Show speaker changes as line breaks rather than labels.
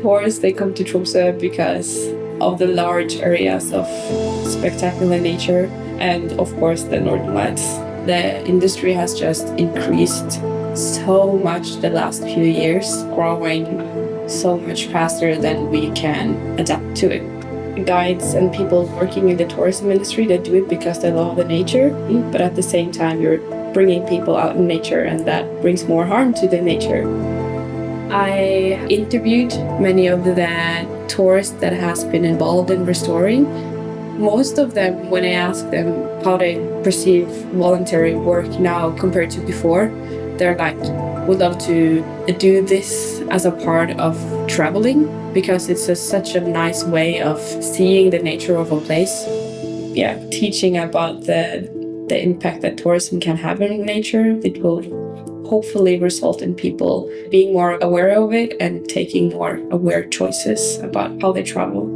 Tourists, they come to Tromsø because of the large areas of spectacular nature and, of course, the Northern Lights. The industry has just increased so much the last few years, growing so much faster than we can adapt to it. Guides and people working in the tourism industry, they do it because they love the nature, but at the same time you're bringing people out in nature, and that brings more harm to the nature. I interviewed many of the tourists that has been involved in restoring. Most of them, when I ask them how they perceive voluntary work now compared to before, they're like, would love to do this as a part of traveling because it's such a nice way of seeing the nature of a place. Yeah, teaching about the impact that tourism can have on nature, it will hopefully result in people being more aware of it and taking more aware choices about how they travel.